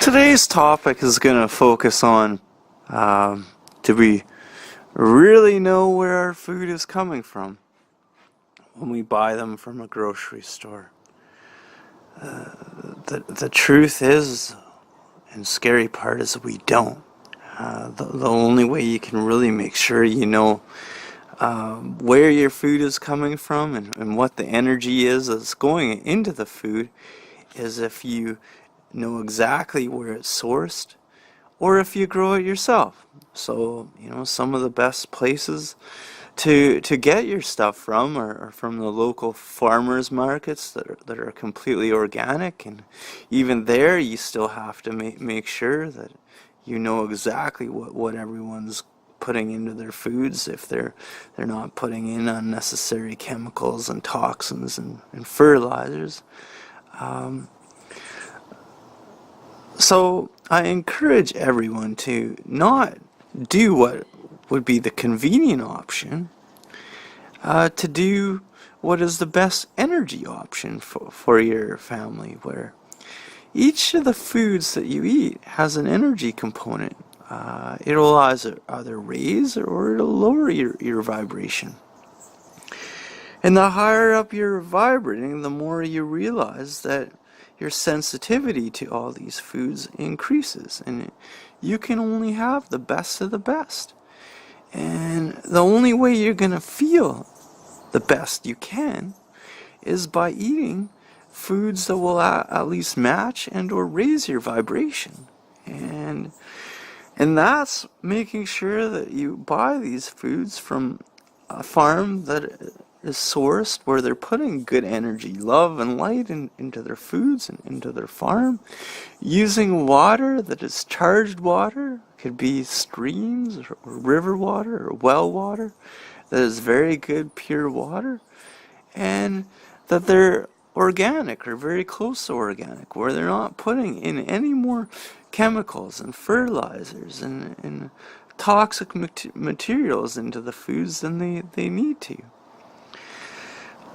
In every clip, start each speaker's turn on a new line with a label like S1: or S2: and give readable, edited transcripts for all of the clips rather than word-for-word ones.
S1: Today's topic is going to focus on do we really know where our food is coming from when we buy them from a grocery store? The truth is, and scary part is, we don't. The only way you can really make sure you know where your food is coming from and what the energy is that's going into the food is if you know exactly where it's sourced or if you grow it yourself. So, some of the best places to get your stuff from are from the local farmers markets that are completely organic, and even there you still have to make sure that you know exactly what everyone's putting into their foods, if they're not putting in unnecessary chemicals and toxins and fertilizers. So I encourage everyone to not do what would be the convenient option, to do what is the best energy option for your family, where each of the foods that you eat has an energy component. It'll either raise or it'll lower your vibration. And the higher up you're vibrating, the more you realize that your sensitivity to all these foods increases, and you can only have the best of the best. And the only way you're going to feel the best you can is by eating foods that will at least match and or raise your vibration. And that's making sure that you buy these foods from a farm that is sourced where they're putting good energy, love, and light into their foods and into their farm, using water that is charged water, could be streams or river water or well water, that is very good, pure water, and that they're organic or very close to organic, where they're not putting in any more chemicals and fertilizers and toxic materials into the foods than they need to.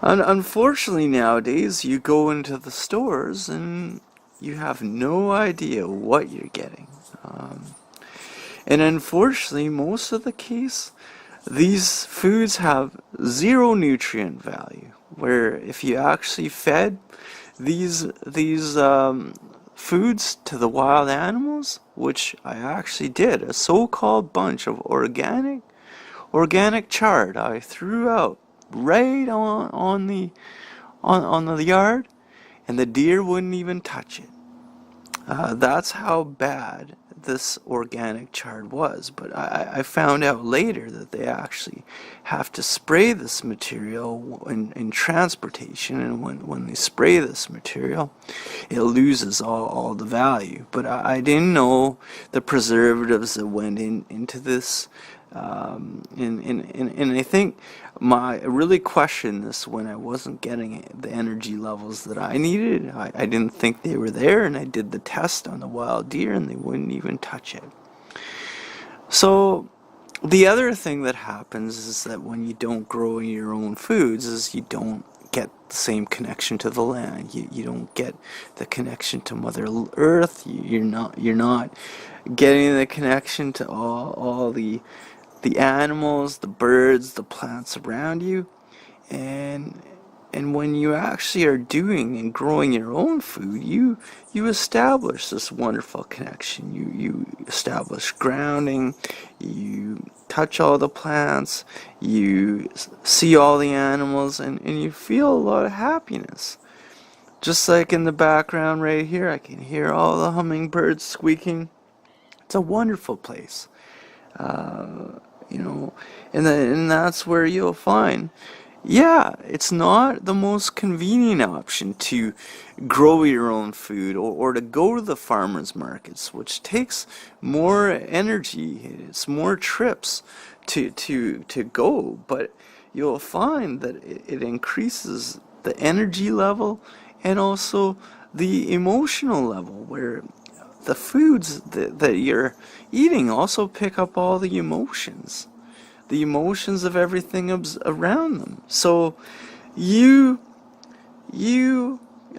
S1: Unfortunately, nowadays, you go into the stores and you have no idea what you're getting. And unfortunately, most of the case, these foods have zero nutrient value, where if you actually fed these foods to the wild animals, which I actually did, a so-called bunch of organic chard I threw out right on the yard, and the deer wouldn't even touch it. That's how bad this organic chard was. But I found out later that they actually have to spray this material in transportation, and when they spray this material, it loses all the value. But I didn't know the preservatives that went into this. And I think I really questioned this when I wasn't getting the energy levels that I needed. I didn't think they were there, and I did the test on the wild deer and they wouldn't even touch it. So the other thing that happens is that when you don't grow your own foods is you don't get the same connection to the land. You don't get the connection to Mother Earth. You're not getting the connection to all the animals, the birds, the plants around you. And when you actually are doing and growing your own food, you establish this wonderful connection. You establish grounding, you touch all the plants, you see all the animals, and you feel a lot of happiness. Just like in the background right here, I can hear all the hummingbirds squeaking. It's a wonderful place. And that's where you'll find, it's not the most convenient option to grow your own food or to go to the farmers markets, which takes more energy. It's more trips to go, but you'll find that it increases the energy level and also the emotional level, where the foods that you're eating also pick up all the emotions of everything around them. So you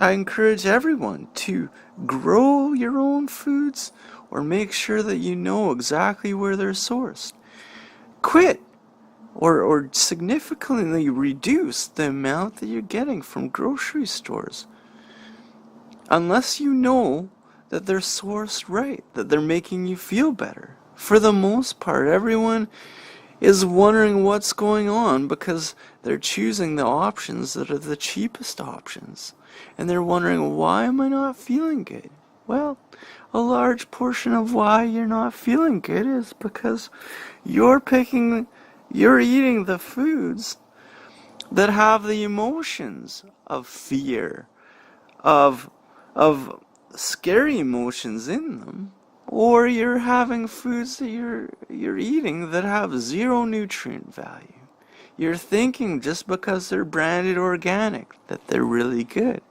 S1: I encourage everyone to grow your own foods or make sure that you know exactly where they're sourced. Quit or significantly reduce the amount that you're getting from grocery stores. Unless you know that they're sourced right, that they're making you feel better. For the most part, everyone is wondering what's going on because they're choosing the options that are the cheapest options. And they're wondering, why am I not feeling good? Well, a large portion of why you're not feeling good is because you're eating the foods that have the emotions of fear, of of scary emotions in them, or you're having foods that you're eating that have zero nutrient value. You're thinking just because they're branded organic that they're really good,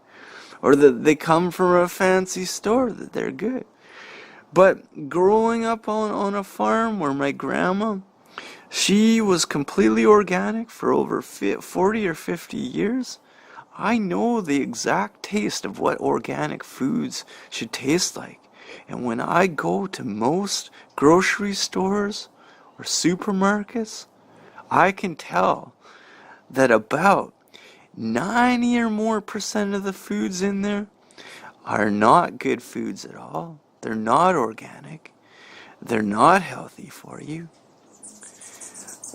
S1: or that they come from a fancy store that they're good. But growing up on a farm where my grandma, she was completely organic for over 40 or 50 years, I know the exact taste of what organic foods should taste like. And when I go to most grocery stores or supermarkets, I can tell that about 90 or more percent of the foods in there are not good foods at all. They're not organic. They're not healthy for you.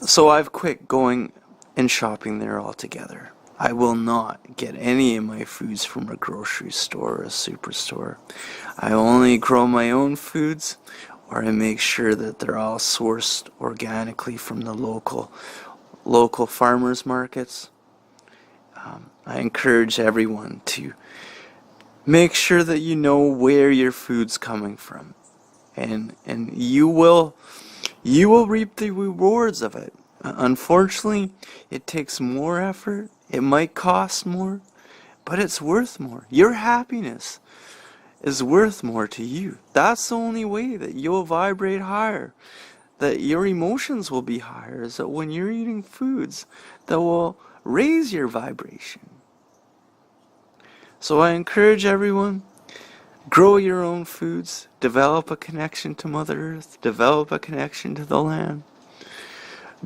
S1: So I've quit going and shopping there altogether. I will not get any of my foods from a grocery store or a superstore. I only grow my own foods, or I make sure that they're all sourced organically from the local farmers markets. I encourage everyone to make sure that you know where your food's coming from, and you will reap the rewards of it. Unfortunately, it takes more effort. It might cost more, but it's worth more. Your happiness is worth more to you. That's the only way that you'll vibrate higher, that your emotions will be higher, is that when you're eating foods that will raise your vibration. So I encourage everyone, grow your own foods, develop a connection to Mother Earth, develop a connection to the land.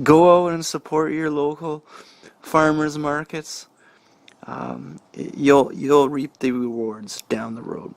S1: Go out and support your local farmers markets. You'll reap the rewards down the road.